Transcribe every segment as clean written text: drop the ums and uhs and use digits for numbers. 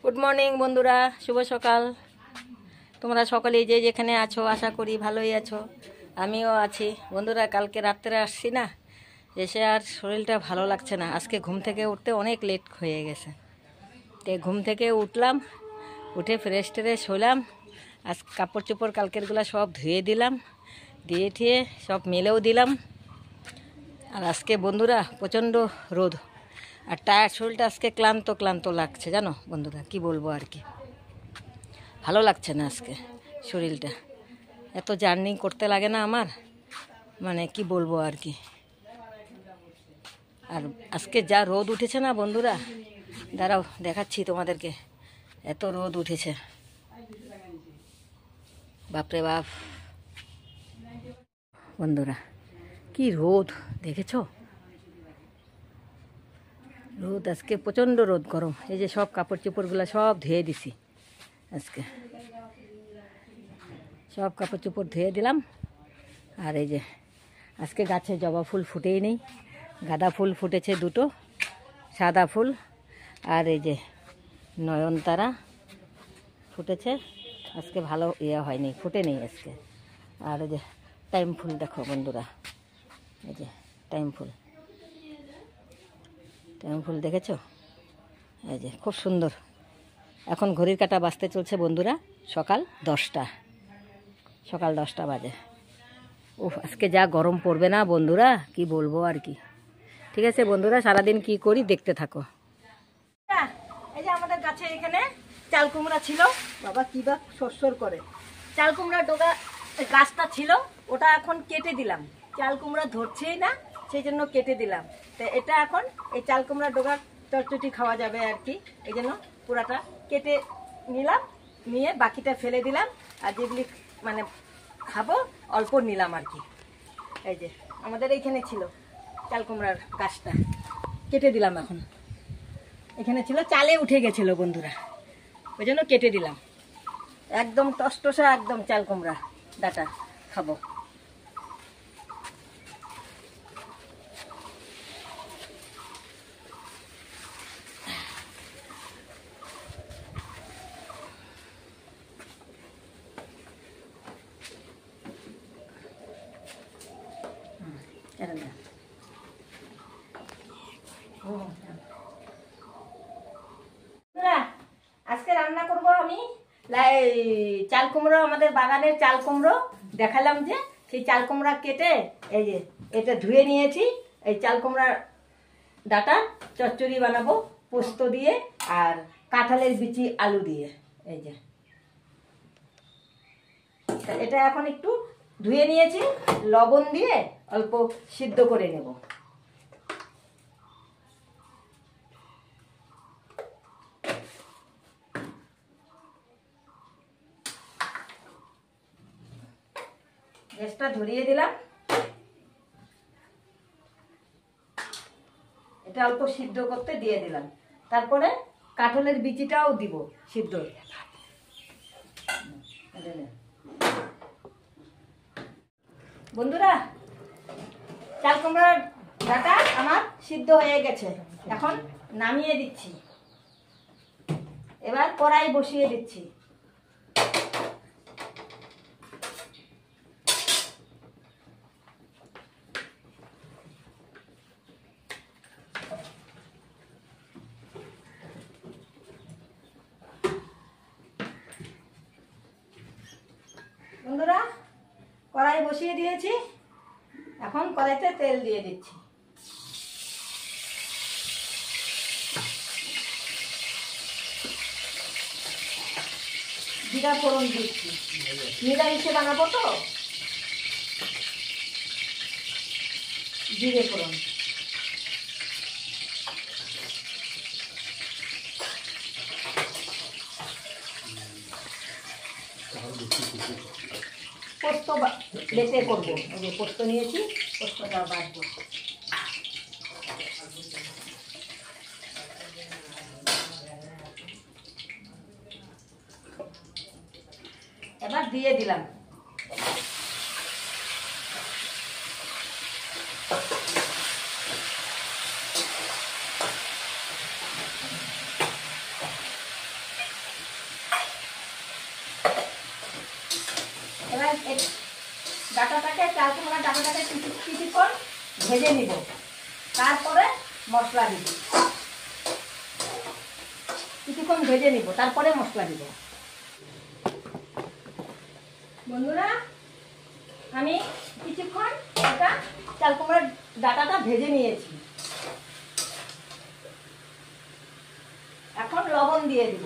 Good morning বন্ধুরা, শুভ সকাল। তোমরা সকলেই যে যেখানে আছো আশা করি ভালোই আছো, আমিও আছি। বন্ধুরা, কালকে রাত্রে আসছি না, এসে আর শরীরটা ভালো লাগছে না। আজকে ঘুম থেকে উঠতে অনেক লেট হয়ে গেছে। তো ঘুম থেকে উঠলাম, উঠে ফ্রেশ ট্রেশ হলাম। আজ কাপড় চোপড় কালকেরগুলো সব ধুয়ে দিলাম, দিয়ে ঠিয়ে সব মেলেও দিলাম। আর আজকে বন্ধুরা প্রচণ্ড রোদ, আর টায়ার শরীরটা আজকে ক্লান্ত ক্লান্ত লাগছে, জানো বন্ধুরা, কি বলবো আর কি, ভালো লাগছে না আজকে শরীরটা। এত জার্নি করতে লাগে না আমার, মানে কি বলবো আর কি। আর আজকে যা রোদ উঠেছে না বন্ধুরা, দাঁড়াও দেখাচ্ছি তোমাদেরকে, এত রোদ উঠেছে, বাপরে বাপ। বন্ধুরা, কি রোদ দেখেছো? রোদ আজকে প্রচণ্ড রোদ, গরম। এই যে সব কাপড় চোপড়গুলো সব ধুয়ে দিছি আজকে, সব কাপড় চোপড় ধুয়ে দিলাম। আর এই যে আজকে গাছে জবা ফুল ফুটেই নেই, গাঁদা ফুল ফুটেছে দুটো, সাদা ফুল, আর এই যে নয়নতারা ফুটেছে। আজকে ভালো হয়নি, ফুটে নেই আজকে। আর এই যে টাইম ফুল দেখো বন্ধুরা, এই যে টাইম ফুল, টাইম ফুল দেখেছো? এই যে খুব সুন্দর। এখন ঘড়ির কাঁটা বাজতে চলছে বন্ধুরা সকাল 10টা, সকাল 10টা বাজে। আজকে যা গরম পড়বে না বন্ধুরা, কি বলবো আর কি। ঠিক আছে বন্ধুরা, সারাদিন কি করি দেখতে থাকো। এই যে আমাদের গাছে এখানে চাল কুমড়া ছিল, বাবা কি বা সরসর করে। চাল কুমড়া ডোগা গাছটা ছিল, ওটা এখন কেটে দিলাম। চাল কুমড়া ধরছেই না, সেই জন্য কেটে দিলাম। তো এটা এখন এই চাল কুমড়া ডোগা চটচটি খাওয়া যাবে আর কি, এই জন্য পুরাটা কেটে নিলাম, নিয়ে বাকিটা ফেলে দিলাম। আর যেগুলি মানে খাবো অল্প নিলাম আর কি। এই যে আমাদের এইখানে ছিল চাল কুমড়ার গাছটা, কেটে দিলাম। এখন এখানে ছিল, চালে উঠে গেছিল বন্ধুরা, ওই জন্য কেটে দিলাম। একদম টসটসা একদম চাল কুমড়া ডাটা খাবো। আজকে রান্না করব আমি চাল কুমড়ো, আমাদের বাগানের চাল কুমড়ো দেখালাম যে, সেই চাল কুমড়া কেটে এই যে এটা ধুয়ে নিয়েছি। এই চাল কুমড়ার ডাটা চচ্চড়ি বানাবো পোস্ত দিয়ে আর কাঁঠালের বিচি আলু দিয়ে। এই যে এটা এখন একটু ধুয়ে নিয়েছি, লবণ দিয়ে অল্প সিদ্ধ করে নেব। গ্যাসটা ধরিয়ে দিলাম, এটা অল্প সিদ্ধ করতে দিয়ে দিলাম। তারপরে কাঁঠালের বিচিটাও দিব সিদ্ধ। বন্ধুরা, চাল কুমড়ার ডাটা আমার সিদ্ধ হয়ে গেছে, এখন নামিয়ে দিচ্ছি। এবার কড়াই বসিয়ে দিচ্ছি। বন্ধুরা, কড়াই বসিয়ে দিয়েছি, এখন কড়াইতে তেল দিয়ে দিচ্ছি। জিরা ফোড়ন দিচ্ছি, নিরামিষে বানাবো তো, জিরে ফোড়ন। পোস্ত বেটে করবো, এই যে পোস্ত নিয়েছি, পোস্তটা বাটবো। এবার দিয়ে দিলাম। এবার ডাটাটাকে, চাল কুমড়ার ডাটাটাকে কিছুক্ষণ ভেজে নিব, তারপরে মশলা দিব। কিছুক্ষণ ভেজে নিব, তারপরে মশলা দিব। বন্ধুরা, আমি কিছুক্ষণ এটা চাল কুমড়ার ডাটাটা ভেজে নিয়েছি। এখন লবণ দিয়ে দিব।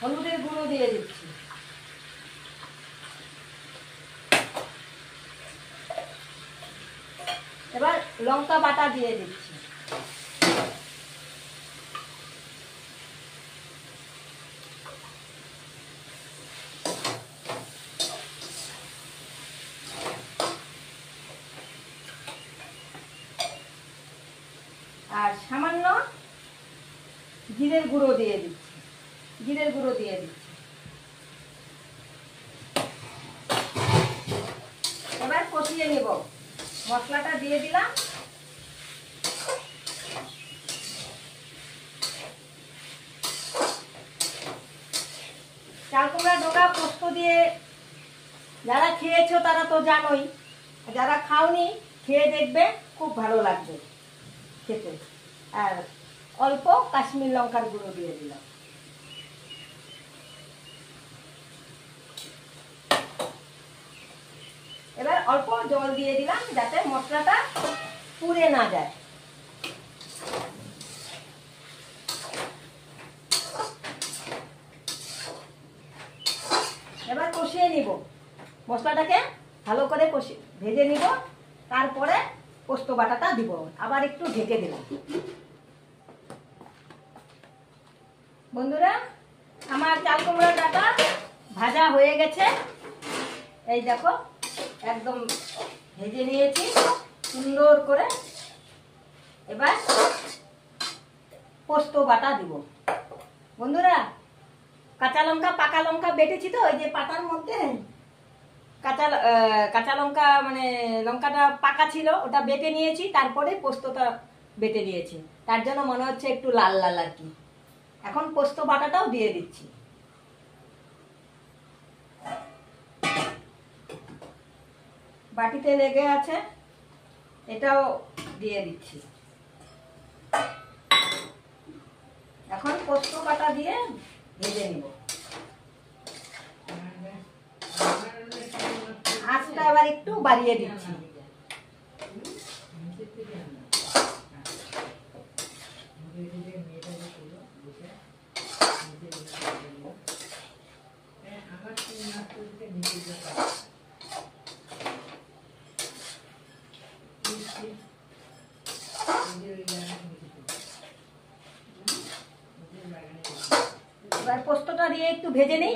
হলুদের গুঁড়ো দিয়ে দিচ্ছি। এবার লঙ্কা বাটা দিয়ে দিচ্ছি। আর সামান্য জিরের গুঁড়ো দিয়ে দিচ্ছি। জিরের গুঁড়ো দিয়ে দিচ্ছি। এবার কষিয়ে নেব। মশলাটা দিয়ে দিলাম। চাল কুমড়া ডোকা পোস্ত দিয়ে যারা খেয়েছো তারা তো জানোই, যারা খাওনি খেয়ে দেখবে, খুব ভালো লাগবে খেতে। আর অল্প কাশ্মীর লঙ্কার গুঁড়ো দিয়ে দিলাম। এবার অল্প জল দিয়ে দিলাম যাতে মশলাটা পুড়ে না যায়। এবার কষিয়ে নিব, মশলাটাকে ভালো করে ভেজে নিব, তারপরে পোস্ত বাটাটা দিব। আবার একটু ঢেকে দেব। বন্ধুরা, আমার চাল কুমড়ার ডাটা ভাজা হয়ে গেছে। এই দেখো, একদম ভেজে নিয়েছি সুন্দর করে। এবার পোস্ত বাটা দিব। বন্ধুরা, কাঁচা লঙ্কা পাকা লঙ্কা বেটেছি তো, ওই যে পাতার মধ্যে কাঁচা লঙ্কা, মানে লঙ্কাটা পাকা ছিল, ওটা বেটে নিয়েছি, তারপরে পোস্তটা বেটে নিয়েছি। তার জন্য মনে হচ্ছে একটু লাল লাল আর কি। এখন পোস্ত বাটাটাও দিয়ে দিচ্ছি। বাটিতে লেগে আছে, এটাও দিয়ে দিচ্ছি। এখন পোস্ত বাটা দিয়ে ভেজে নিব। আঁচটা এবার একটু বাড়িয়ে দিচ্ছি। এবার পোস্তটা দিয়ে একটু ভেজে নিই।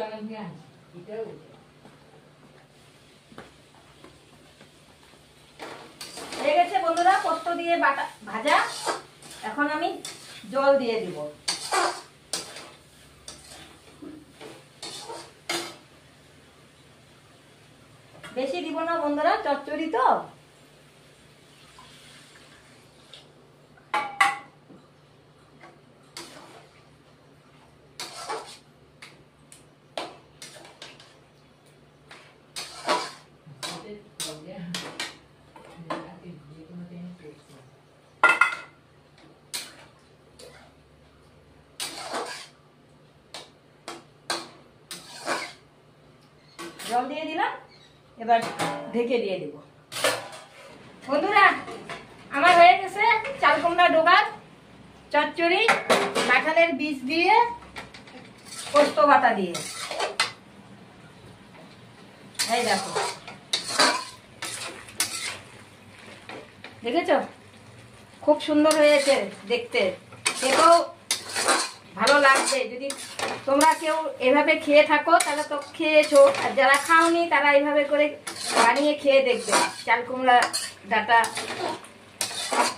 হয়ে গেছে বন্ধুরা পোস্ত দিয়ে ভাজা। এখন আমি জল দিয়ে দিব। বেশি দিব না বন্ধুরা, চচ্চড়ি তো। জল দিয়ে দিলাম, এবার ঢেকে দিয়ে দেব। বন্ধুরা, আমার হয়ে গেছে চাল কুমড়া ডোকার চচ্চড়ি, কাঁঠালের বীজ দিয়ে পোস্ত বাটা দিয়ে। এই দেখো, দেখেছো খুব সুন্দর হয়েছে দেখতে, খেতেও ভালো লাগবে। যদি তোমরা কেউ এভাবে খেয়ে থাকো তাহলে তো খেয়েছো, আর যারা খাওনি তারা এইভাবে করে বানিয়ে খেয়ে দেখবে। চাল কুমড়া ডাটা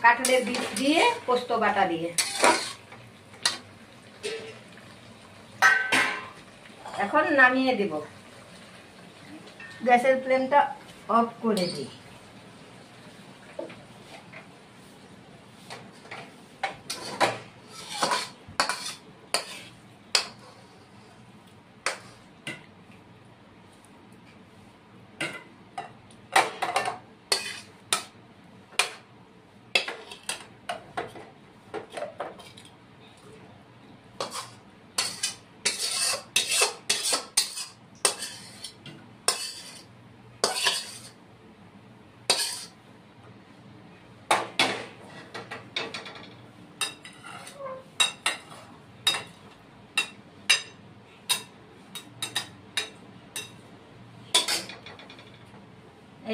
কাঁঠালের বীজ দিয়ে পোস্ত বাটা দিয়ে। এখন নামিয়ে দেব, গ্যাসের ফ্লেমটা অফ করে দিই।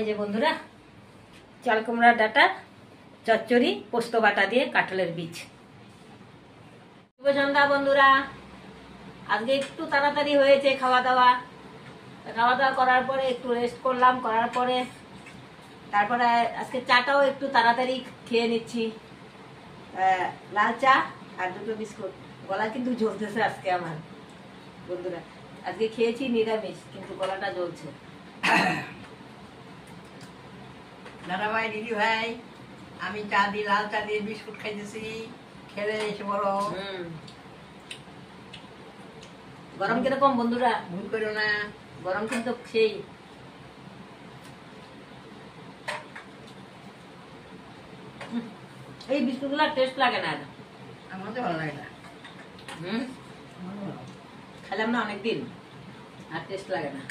এই যে বন্ধুরা, চাল কুমড়া ডাটা চচ্চড়ি পোস্ত বাটা দিয়ে কাঁঠালের বীজ। শুভ সন্ধ্যা বন্ধুরা, আজকে একটু তাড়াতাড়ি হয়েছে খাওয়া দাওয়া করার পরে একটু রেস্ট করলাম, করার পরে তারপরে আজকে চাটাও একটু তাড়াতাড়ি খেয়ে নিচ্ছি। লাল চা আর দুটো বিস্কুট। গলা কিন্তু জ্বলতেছে আজকে আমার বন্ধুরা, আজকে খেয়েছি নিরামিষ কিন্তু গলাটা জ্বলছে। দাদা ভাই, দিদি ভাই, আমি চা দিয়ে লাল চা দিয়ে বিস্কুট খাইতেছি। খেলে এসে বলো। গরম কিরকম বন্ধুরা? ভুল করো না। গরম কিন্তু সেই। এই বিস্কুট গুলা টেস্ট লাগে না। আমার তো ভালো লাগে না। খেলাম না অনেকদিন, আর টেস্ট লাগে না।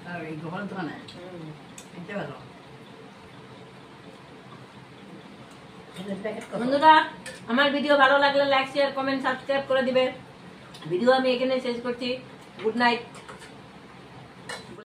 আর এই গোপাল দোকানে খেতে ভালো। বন্ধুরা, আমার ভিডিও ভালো লাগলে লাইক শেয়ার কমেন্ট সাবস্ক্রাইব করে দিবে। ভিডিও আমি এখানে শেষ করছি। Good night.